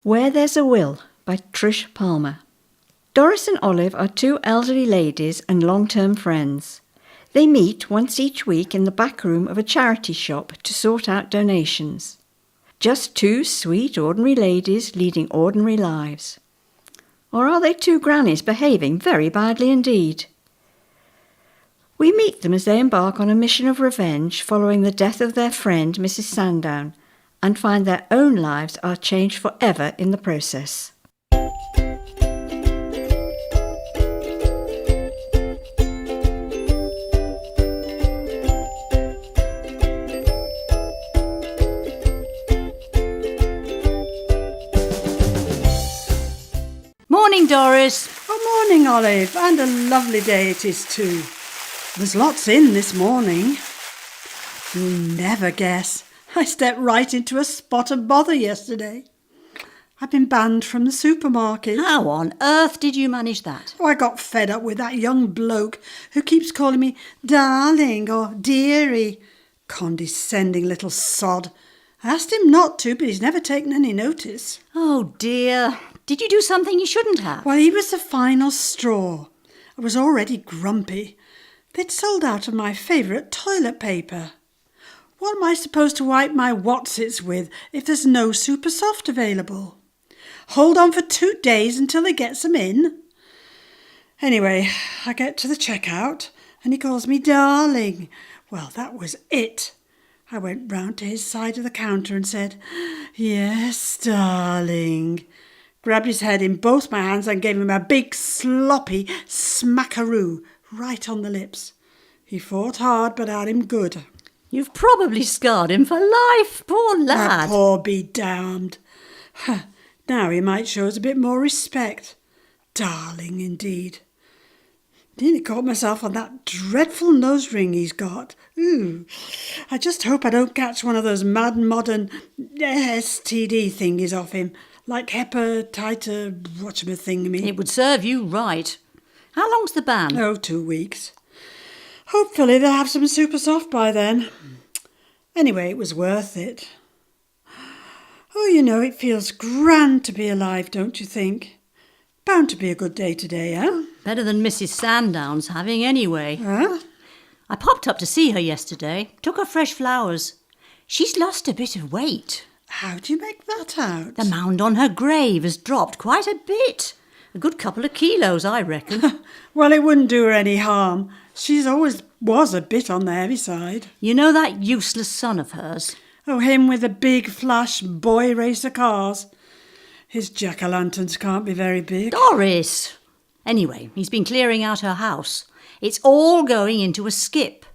Where There's a Will by Trish Palmer. Doris and Olive are two elderly ladies and long-term friends. They meet once each week in the back room of a charity shop to sort out donations. Just two sweet, ordinary ladies leading ordinary lives. Or are they two grannies behaving very badly indeed? We meet them as they embark on a mission of revenge following the death of their friend, Mrs. Sandown, and find their own lives are changed forever in the process. Morning, Doris. Oh, morning, Olive, and a lovely day it is too. There's lots in this morning. You'll never guess. I stepped right into a spot of bother yesterday. I've been banned from the supermarket. How on earth did you manage that? Oh, I got fed up with that young bloke who keeps calling me darling or dearie. Condescending little sod. I asked him not to, but he's never taken any notice. Oh dear. Did you do something you shouldn't have? Well, he was the final straw. I was already grumpy. They'd sold out of my favourite toilet paper. What am I supposed to wipe my Watsits with if there's no Super Soft available? Hold on for 2 days until they get some in? Anyway, I get to the checkout and he calls me darling. Well, that was it. I went round to his side of the counter and said, "Yes, darling." Grabbed his head in both my hands and gave him a big sloppy smackaroo right on the lips. He fought hard but had him good. You've probably scarred him for life, poor lad. Poor be damned. Now he might show us a bit more respect. Darling, indeed. Nearly caught myself on that dreadful nose ring he's got. Ooh, I just hope I don't catch one of those mad modern STD thingies off him, like hepatitis whatchamethingamy. It would serve you right. How long's the ban? Oh, 2 weeks. Hopefully they'll have some Super Soft by then. Anyway, it was worth it. Oh, you know, it feels grand to be alive, don't you think? Bound to be a good day today, eh? Better than Mrs. Sandown's having anyway. Huh? I popped up to see her yesterday. Took her fresh flowers. She's lost a bit of weight. How do you make that out? The mound on her grave has dropped quite a bit. A good couple of kilos, I reckon. Well, it wouldn't do her any harm. She's always was a bit on the heavy side. You know that useless son of hers? Oh, him with the big flash boy racer cars. His jack-o'-lanterns can't be very big. Doris! Anyway, he's been clearing out her house. It's all going into a skip.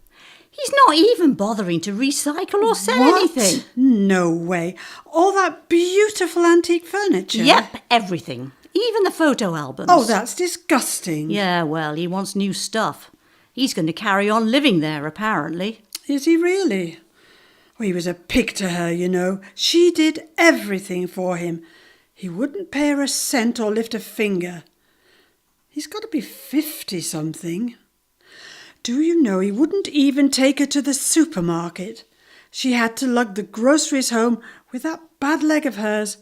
He's not even bothering to recycle or sell anything. No way. All that beautiful antique furniture? Yep, everything. Even the photo albums. Oh, that's disgusting. Yeah, well, he wants new stuff. He's going to carry on living there, apparently. Is he really? Oh, he was a pig to her, you know. She did everything for him. He wouldn't pay her a cent or lift a finger. He's got to be 50-something. Do you know he wouldn't even take her to the supermarket? She had to lug the groceries home with that bad leg of hers.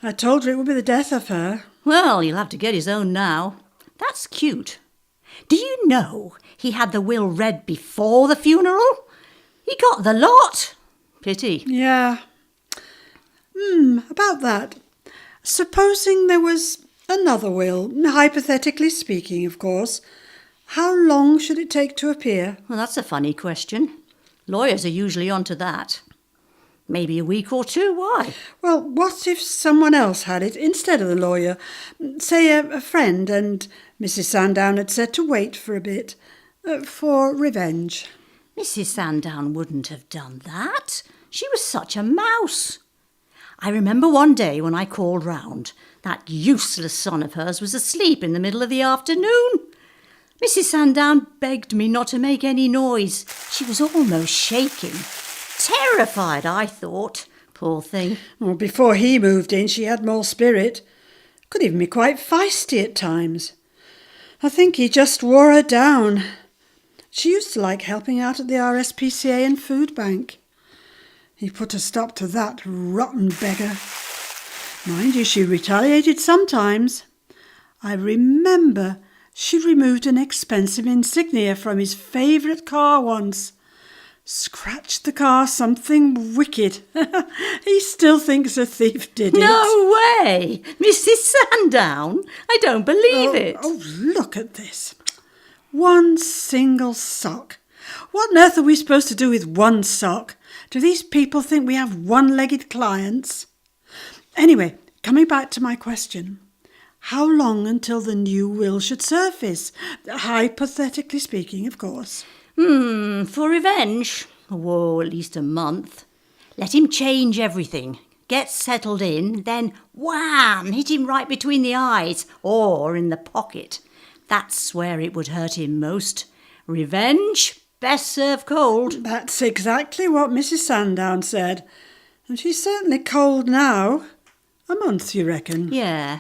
I told her it would be the death of her. Well, he'll have to get his own now. That's cute. Do you know he had the will read before the funeral? He got the lot. Pity. Yeah. About that. Supposing there was another will, hypothetically speaking, of course, how long should it take to appear? Well, that's a funny question. Lawyers are usually onto that. Maybe a week or two, why? Well, what if someone else had it instead of the lawyer? Say a friend, and Mrs. Sandown had said to wait for a bit, for revenge. Mrs. Sandown wouldn't have done that. She was such a mouse. I remember one day when I called round, that useless son of hers was asleep in the middle of the afternoon. Mrs. Sandown begged me not to make any noise. She was almost shaking. Terrified, I thought. Poor thing. Well, before he moved in, she had more spirit. Could even be quite feisty at times. I think he just wore her down. She used to like helping out at the RSPCA and food bank. He put a stop to that rotten beggar. Mind you, she retaliated sometimes. I remember she removed an expensive insignia from his favourite car once. Scratched the car something wicked. He still thinks a thief did it. No way! Mrs. Sandown? I don't believe it. Oh, look at this. One single sock. What on earth are we supposed to do with one sock? Do these people think we have one-legged clients? Anyway, coming back to my question. How long until the new will should surface? Hypothetically speaking, of course. For revenge? Oh, at least a month. Let him change everything. Get settled in, then wham! Hit him right between the eyes or in the pocket. That's where it would hurt him most. Revenge? Best served cold. That's exactly what Mrs. Sandown said. And she's certainly cold now. A month, you reckon? Yeah.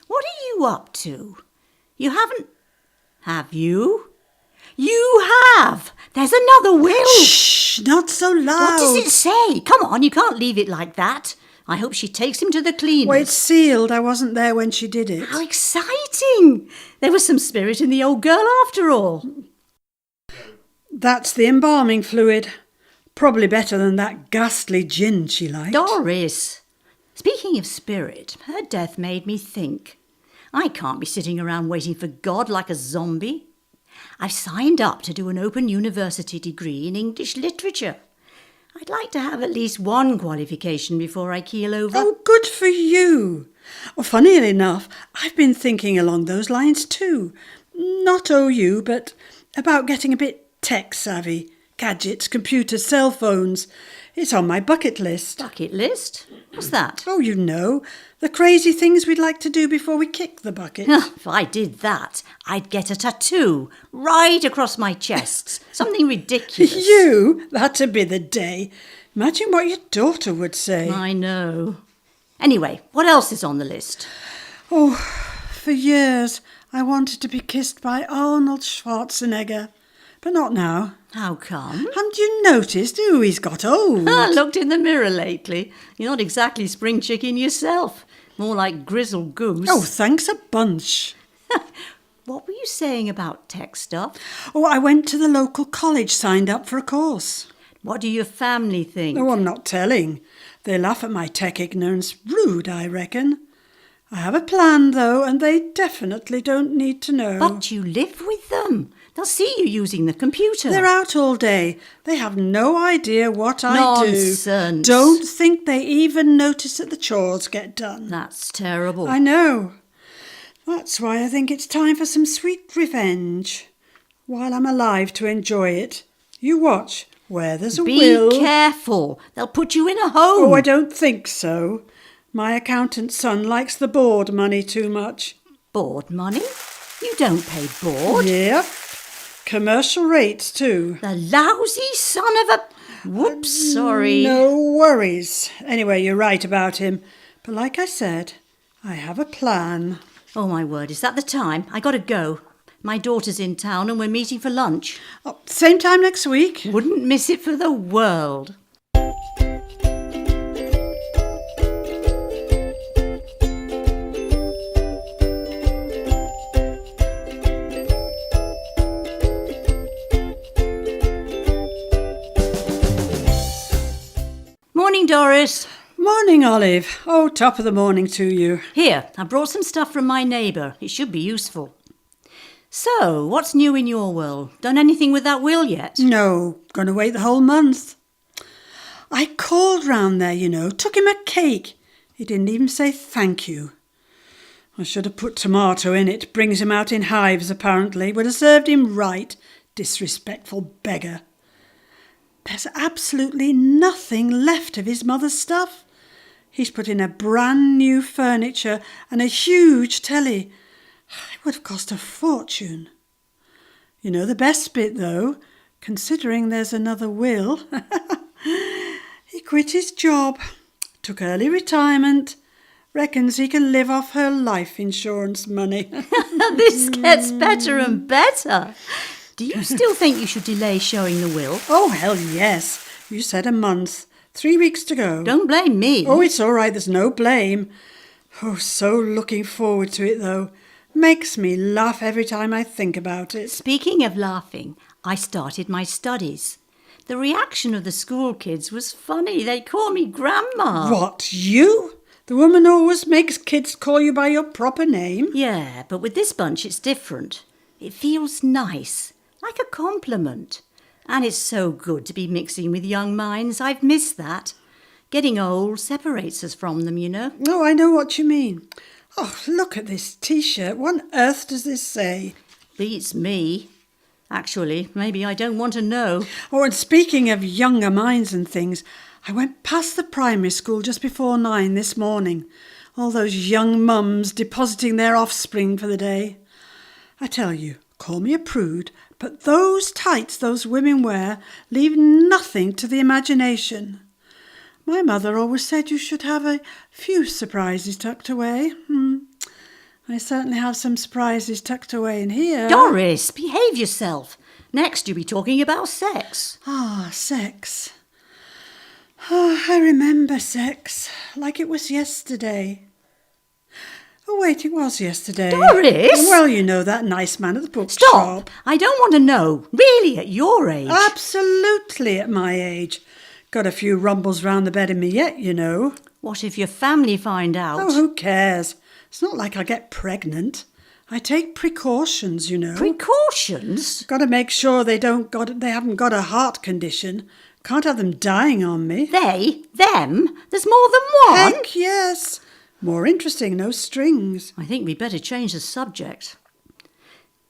What are you up to? You haven't... Have you? You have! There's another will! Shh! Not so loud! What does it say? Come on, you can't leave it like that. I hope she takes him to the cleaners. Well, it's sealed. I wasn't there when she did it. How exciting! There was some spirit in the old girl after all. That's the embalming fluid. Probably better than that ghastly gin she liked. Doris! Speaking of spirit, her death made me think. I can't be sitting around waiting for God like a zombie. I've signed up to do an Open University degree in English literature. I'd like to have at least one qualification before I keel over. Oh, good for you. Well, funnily enough, I've been thinking along those lines too. Not OU, but about getting a bit tech-savvy. Gadgets, computers, cell phones. It's on my bucket list. Bucket list? What's that? Oh, you know, the crazy things we'd like to do before we kick the bucket. If I did that, I'd get a tattoo right across my chest. Something ridiculous. You? That'd be the day. Imagine what your daughter would say. I know. Anyway, what else is on the list? Oh, for years I wanted to be kissed by Arnold Schwarzenegger. But not now. How come? Haven't you noticed who he's got old? I looked in the mirror lately. You're not exactly spring chicken yourself. More like grizzled goose. Oh, thanks a bunch. What were you saying about tech stuff? Oh, I went to the local college, signed up for a course. What do your family think? Oh, I'm not telling. They laugh at my tech ignorance. Rude, I reckon. I have a plan, though, and they definitely don't need to know. But you live with them. They'll see you using the computer. They're out all day. They have no idea what I do. Nonsense. Don't think they even notice that the chores get done. That's terrible. I know. That's why I think it's time for some sweet revenge. While I'm alive to enjoy it. You watch. Where there's a will... Be careful. They'll put you in a home. Oh, I don't think so. My accountant's son likes the board money too much. Board money? You don't pay board. Yep. Commercial rates too. The lousy son of a... Whoops, sorry. No worries. Anyway, you're right about him. But like I said, I have a plan. Oh, my word, is that the time? I got to go. My daughter's in town and we're meeting for lunch. Oh, same time next week? Wouldn't miss it for the world. Morning, Doris. Morning, Olive. Oh, top of the morning to you. Here, I brought some stuff from my neighbour. It should be useful. So, what's new in your world? Done anything with that will yet? No, gonna wait the whole month. I called round there, you know, took him a cake. He didn't even say thank you. I should have put tomato in it. Brings him out in hives, apparently. Would have served him right. Disrespectful beggar. There's absolutely nothing left of his mother's stuff. He's put in a brand new furniture and a huge telly. It would have cost a fortune. You know the best bit, though, considering there's another will. He quit his job, took early retirement, reckons he can live off her life insurance money. This gets better and better. Do you still think you should delay showing the will? Oh, hell yes. You said a month. 3 weeks to go. Don't blame me. Oh, it's all right. There's no blame. Oh, so looking forward to it, though. Makes me laugh every time I think about it. Speaking of laughing, I started my studies. The reaction of the school kids was funny. They call me Grandma. What, you? The woman always makes kids call you by your proper name? Yeah, but with this bunch it's different. It feels nice, like a compliment. And it's so good to be mixing with young minds. I've missed that. Getting old separates us from them, you know. Oh, I know what you mean. Oh, look at this T-shirt. What on earth does this say? Beats me. Actually, maybe I don't want to know. Oh, and speaking of younger minds and things, I went past the primary school just before 9 this morning. All those young mums depositing their offspring for the day. I tell you, call me a prude, but those tights those women wear leave nothing to the imagination. My mother always said you should have a few surprises tucked away. I certainly have some surprises tucked away in here. Doris, behave yourself. Next you'll be talking about sex. Ah, sex. Oh, I remember sex, like it was yesterday. Oh, wait, it was yesterday. Doris! Well, you know that nice man at the bookshop. Stop! I don't want to know. Really, at your age. Absolutely at my age. Got a few rumbles round the bed in me yet, you know. What if your family find out? Oh, who cares? It's not like I'll get pregnant. I take precautions, you know. Precautions? Got to make sure they haven't got a heart condition. Can't have them dying on me. They? Them? There's more than one? Heck, yes. More interesting, no strings. I think we'd better change the subject.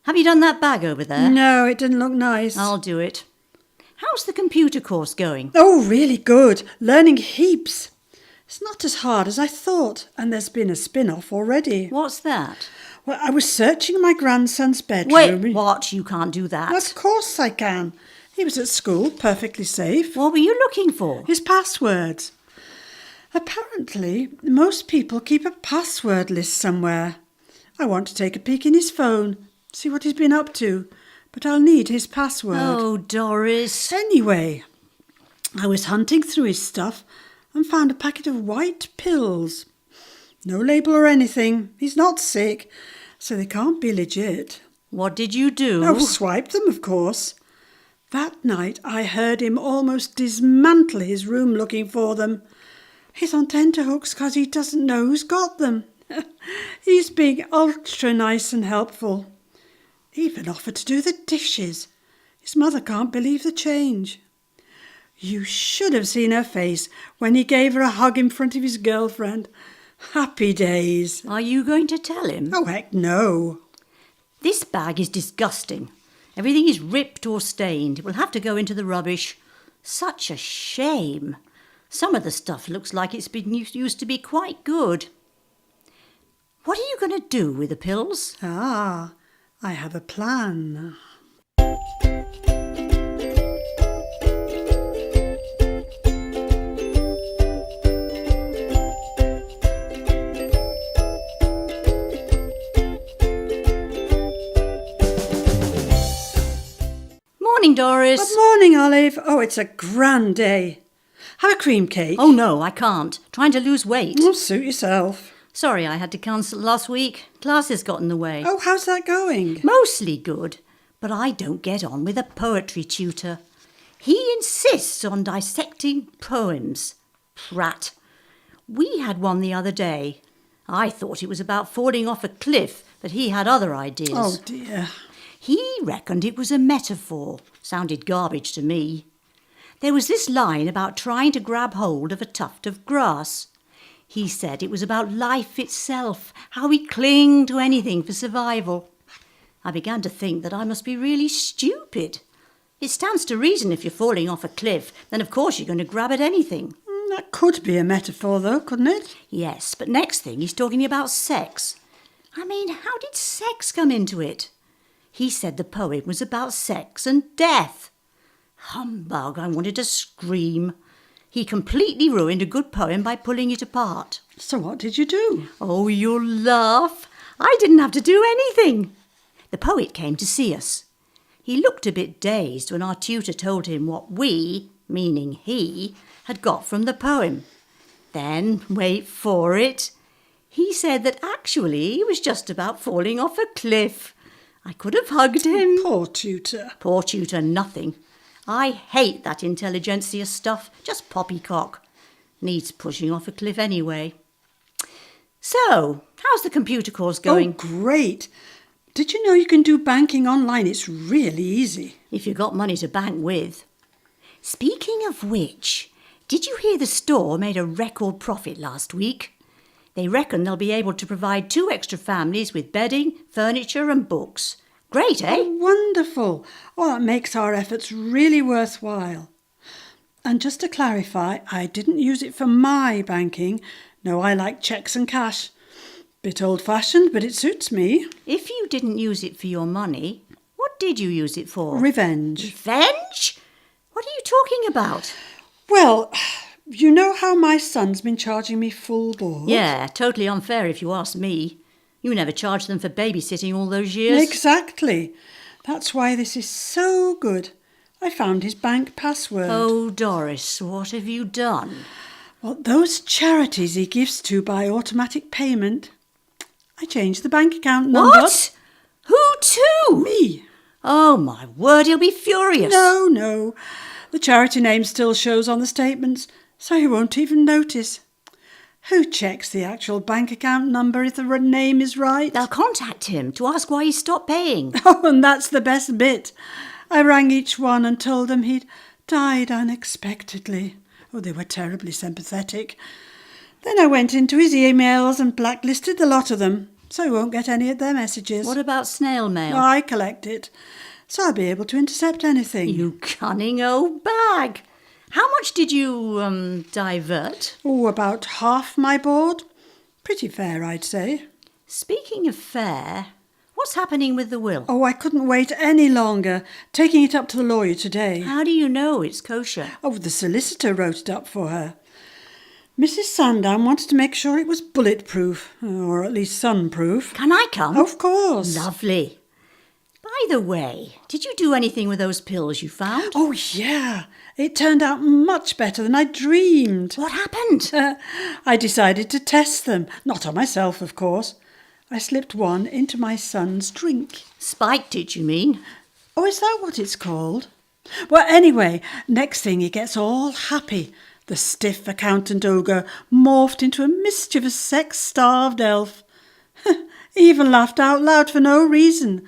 Have you done that bag over there? No, it didn't look nice. I'll do it. How's the computer course going? Oh, really good. Learning heaps. It's not as hard as I thought, and there's been a spin-off already. What's that? Well, I was searching my grandson's bedroom. Wait, what? You can't do that. Of course I can. He was at school, perfectly safe. What were you looking for? His passwords. Apparently, most people keep a password list somewhere. I want to take a peek in his phone, see what he's been up to, but I'll need his password. Oh, Doris. Anyway, I was hunting through his stuff and found a packet of white pills. No label or anything. He's not sick, so they can't be legit. What did you do? Oh, swipe them, of course. That night I heard him almost dismantle his room looking for them. He's on tenterhooks because he doesn't know who's got them. He's being ultra nice and helpful. Even offered to do the dishes. His mother can't believe the change. You should have seen her face when he gave her a hug in front of his girlfriend. Happy days. Are you going to tell him? Oh, heck no. This bag is disgusting. Everything is ripped or stained. It will have to go into the rubbish. Such a shame. Some of the stuff looks like it's been used to be quite good. What are you going to do with the pills? Ah, I have a plan. Morning, Doris. Good morning, Olive. Oh, it's a grand day. Have a cream cake. Oh, no, I can't. Trying to lose weight. Oh, suit yourself. Sorry I had to cancel last week. Classes got in the way. Oh, how's that going? Mostly good, but I don't get on with a poetry tutor. He insists on dissecting poems. Prat. We had one the other day. I thought it was about falling off a cliff, but he had other ideas. Oh, dear. He reckoned it was a metaphor. Sounded garbage to me. There was this line about trying to grab hold of a tuft of grass. He said it was about life itself, how we cling to anything for survival. I began to think that I must be really stupid. It stands to reason if you're falling off a cliff, then of course you're going to grab at anything. That could be a metaphor, though, couldn't it? Yes, but next thing he's talking about sex. I mean, how did sex come into it? He said the poem was about sex and death. Humbug, I wanted to scream. He completely ruined a good poem by pulling it apart. So what did you do? Oh, you'll laugh. I didn't have to do anything. The poet came to see us. He looked a bit dazed when our tutor told him what we, meaning he, had got from the poem. Then, wait for it, He said that actually he was just about falling off a cliff. I could have hugged him. Poor tutor. Poor tutor, nothing. I hate that intelligentsia stuff. Just poppycock. Needs pushing off a cliff anyway. So, how's the computer course going? Oh, great. Did you know you can do banking online? It's really easy. If you've got money to bank with. Speaking of which, did you hear the store made a record profit last week? They reckon they'll be able to provide 2 extra families with bedding, furniture and books. Great, eh? Oh, wonderful. Oh, that makes our efforts really worthwhile. And just to clarify, I didn't use it for my banking. No, I like cheques and cash. Bit old-fashioned, but it suits me. If you didn't use it for your money, what did you use it for? Revenge. Revenge? What are you talking about? Well, you know how my son's been charging me full board? Yeah, totally unfair if you ask me. You never charged them for babysitting all those years. Exactly. That's why this is so good. I found his bank password. Oh, Doris, what have you done? Well, those charities he gives to by automatic payment. I changed the bank account number. What? Who to? Me. Oh, my word, he'll be furious. No. The charity name still shows on the statements, so he won't even notice. Who checks the actual bank account number if the name is right? They'll contact him to ask why he stopped paying. Oh, and that's the best bit. I rang each one and told them he'd died unexpectedly. Oh, they were terribly sympathetic. Then I went into his emails and blacklisted the lot of them, so he won't get any of their messages. What about snail mail? I collect it, so I'll be able to intercept anything. You cunning old bag. How much did you, divert? Oh, about half my board. Pretty fair, I'd say. Speaking of fair, what's happening with the will? Oh, I couldn't wait any longer. Taking it up to the lawyer today. How do you know it's kosher? Oh, the solicitor wrote it up for her. Mrs. Sandown wanted to make sure it was bulletproof, or at least sunproof. Can I come? Of course. Lovely. By the way, did you do anything with those pills you found? Oh, yeah. It turned out much better than I dreamed. What happened? I decided to test them. Not on myself, of course. I slipped one into my son's drink. Spiked it, you mean? Oh, is that what it's called? Well, anyway, next thing he gets all happy. The stiff accountant ogre morphed into a mischievous, sex-starved elf. He even laughed out loud for no reason.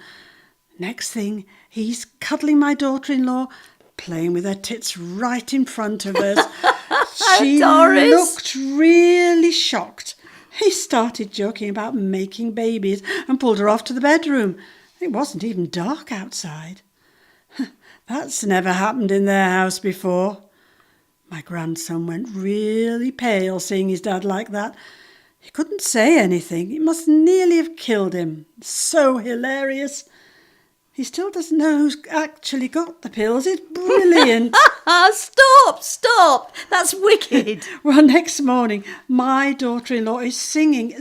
Next thing, he's cuddling my daughter-in-law, playing with her tits right in front of us. She Doris. looked really shocked. He started joking about making babies and pulled her off to the bedroom. It wasn't even dark outside. That's never happened in their house before. My grandson went really pale seeing his dad like that. He couldn't say anything. It must nearly have killed him. So hilarious. He still doesn't know who's actually got the pills. It's brilliant. Stop! That's wicked. Well, next morning, my daughter-in-law is singing.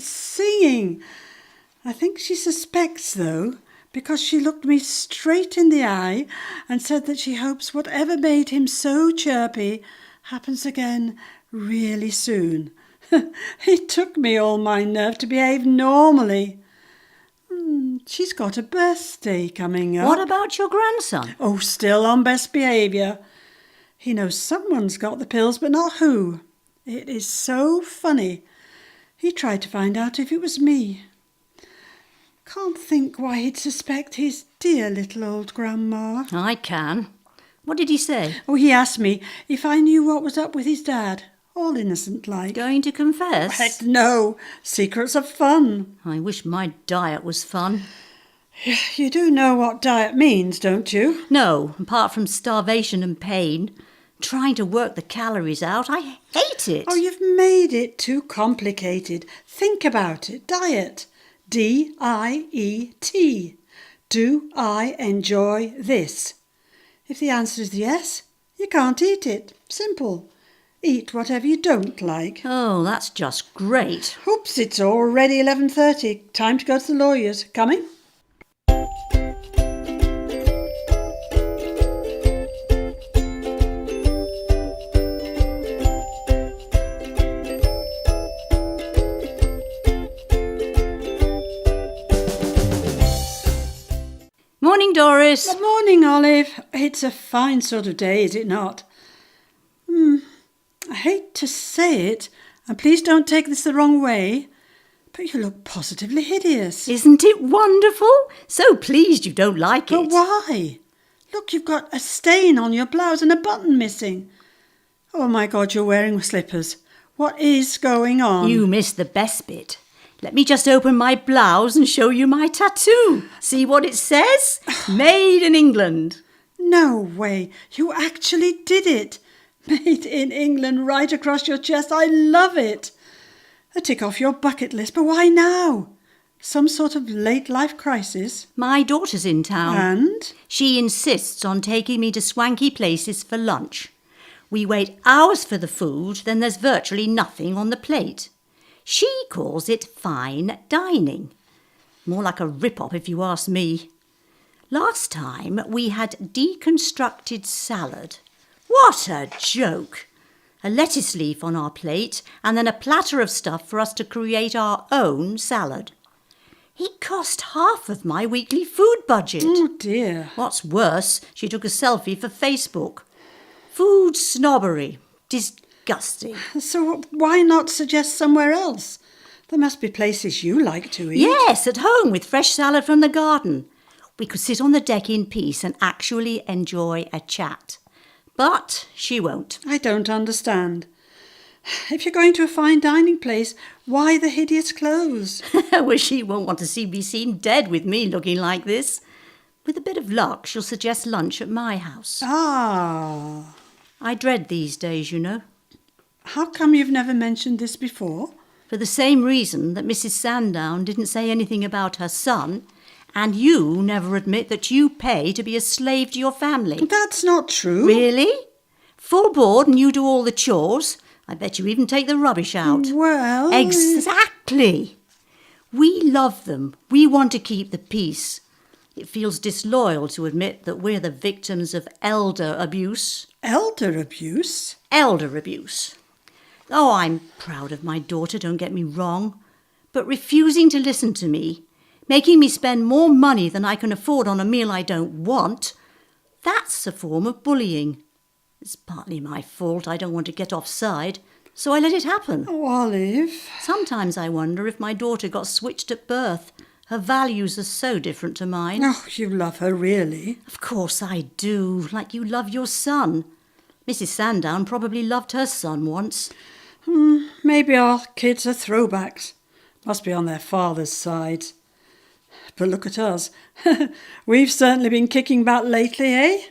I think she suspects, though, because she looked me straight in the eye and said that she hopes whatever made him so chirpy happens again really soon. It took me all my nerve to behave normally. She's got a birthday coming up. What about your grandson? Oh, still on best behaviour. He knows someone's got the pills, but not who. It is so funny. He tried to find out if it was me. Can't think why he'd suspect his dear little old grandma. I can. What did he say? Oh, he asked me if I knew what was up with his dad. All innocent-like. Going to confess? Heck no. Secrets are fun. I wish my diet was fun. You do know what diet means, don't you? No, apart from starvation and pain. Trying to work the calories out, I hate it. Oh, you've made it too complicated. Think about it. Diet. D-I-E-T. Do I enjoy this? If the answer is yes, you can't eat it. Simple. Eat whatever you don't like. Oh, that's just great. Oops, it's already 11:30. Time to go to the lawyer's. Coming? Morning, Doris. Good morning, Olive. It's a fine sort of day, is it not? I hate to say it, and please don't take this the wrong way, but you look positively hideous. Isn't it wonderful? So pleased you don't like But it. why? Look, you've got a stain on your blouse and a button missing. Oh my God, you're wearing slippers. What is going on? You missed the best bit. Let me just open my blouse and show you my tattoo. See what it says? Made in England. No way. You actually did it. Made in England right across your chest. I love it. A tick off your bucket list, but why now? Some sort of late life crisis? My daughter's in town. And? She insists on taking me to swanky places for lunch. We wait hours for the food, then there's virtually nothing on the plate. She calls it fine dining. More like a rip-off if you ask me. Last time we had deconstructed salad. What a joke! A lettuce leaf on our plate and then a platter of stuff for us to create our own salad. It cost half of my weekly food budget. Oh dear. What's worse, she took a selfie for Facebook. Food snobbery. Disgusting. So why not suggest somewhere else? There must be places you like to eat. Yes, at home with fresh salad from the garden. We could sit on the deck in peace and actually enjoy a chat. But she won't. I don't understand. If you're going to a fine dining place, why the hideous clothes? Well, she won't want to be seen dead with me looking like this. With a bit of luck, she'll suggest lunch at my house. Ah. I dread these days, you know. How come you've never mentioned this before? For the same reason that Mrs. Sandown didn't say anything about her son, and you never admit that you pay to be a slave to your family. That's not true. Really? Full board and you do all the chores? I bet you even take the rubbish out. Well... Exactly. We love them. We want to keep the peace. It feels disloyal to admit that we're the victims of elder abuse. Elder abuse? Elder abuse. Oh, I'm proud of my daughter, don't get me wrong. But refusing to listen to me, making me spend more money than I can afford on a meal I don't want, that's a form of bullying. It's partly my fault. I don't want to get offside, so I let it happen. Oh, Olive. Sometimes I wonder if my daughter got switched at birth. Her values are so different to mine. Oh, you love her, really? Of course I do, like you love your son. Mrs. Sandown probably loved her son once. Maybe our kids are throwbacks. Must be on their father's side. But look at us. We've certainly been kicking back lately, eh?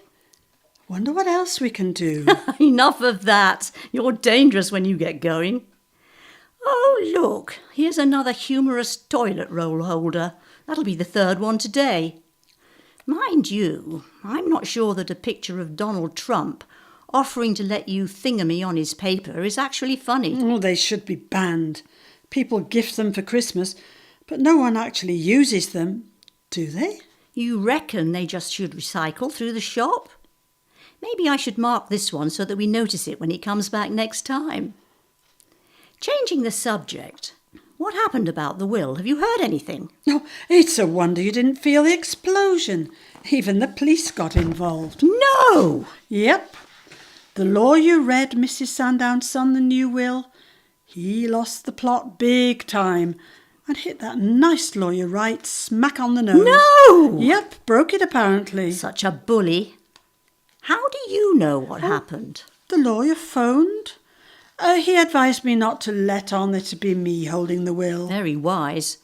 Wonder what else we can do. Enough of that. You're dangerous when you get going. Oh, look, here's another humorous toilet roll holder. That'll be the third one today. Mind you, I'm not sure that a picture of Donald Trump offering to let you thingamy on his paper is actually funny. Oh, they should be banned. People gift them for Christmas, but no one actually uses them, do they? You reckon they just should recycle through the shop? Maybe I should mark this one so that we notice it when he comes back next time. Changing the subject, what happened about the will? Have you heard anything? Oh, it's a wonder you didn't feel the explosion. Even the police got involved. No! Yep. The lawyer read Mrs. Sandown's son the new will. He lost the plot big time and hit that nice lawyer right smack on the nose. No! Yep, broke it apparently. Such a bully. How do you know what happened? The lawyer phoned. He advised me not to let on it to be me holding the will. Very wise.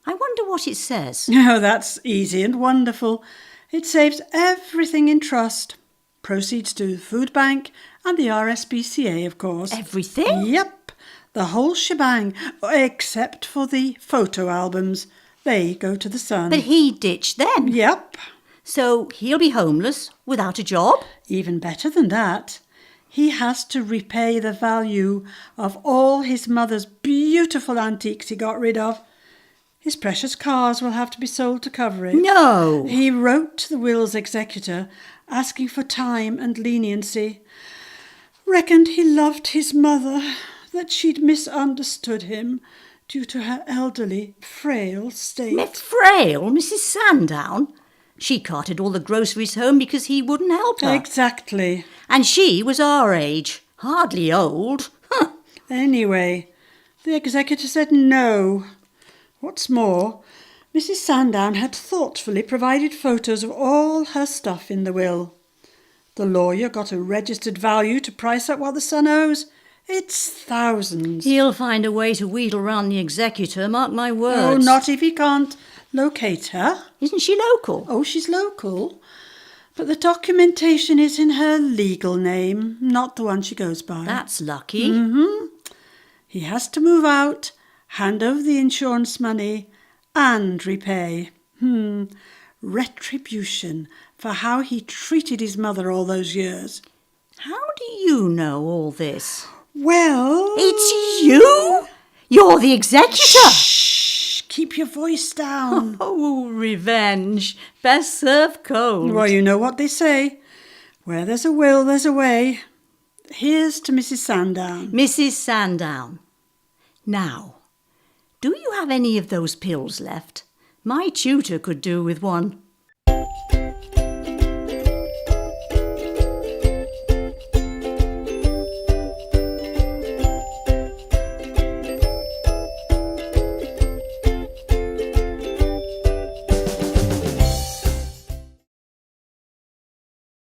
I wonder what it says. Oh, that's easy and wonderful. It saves everything in trust. Proceeds to the food bank and the RSPCA, of course. Everything? Yep, the whole shebang, except for the photo albums. They go to the son. But he ditched them. Yep. So he'll be homeless, without a job? Even better than that. He has to repay the value of all his mother's beautiful antiques he got rid of. His precious cars will have to be sold to cover it. No! He wrote to the will's executor asking for time and leniency. Reckoned he loved his mother, that she'd misunderstood him due to her elderly, frail state. Miss Frail, Mrs. Sandown? She carted all the groceries home because he wouldn't help her. Exactly. And she was our age, hardly old. Huh. Anyway, the executor said no. What's more, Mrs. Sandown had thoughtfully provided photos of all her stuff in the will. The lawyer got a registered value to price up what the son owes. It's thousands. He'll find a way to wheedle round the executor, mark my words. Oh, not if he can't locate her. Isn't she local? Oh, she's local. But the documentation is in her legal name, not the one she goes by. That's lucky. He has to move out, hand over the insurance money, and repay. Retribution for how he treated his mother all those years. How do you know all this? Well... It's you? You're the executor? Shh! Keep your voice down. Oh, revenge. Best served cold. Well, you know what they say. Where there's a will, there's a way. Here's to Mrs. Sandown. Mrs. Sandown. Now, do you have any of those pills left? My tutor could do with one.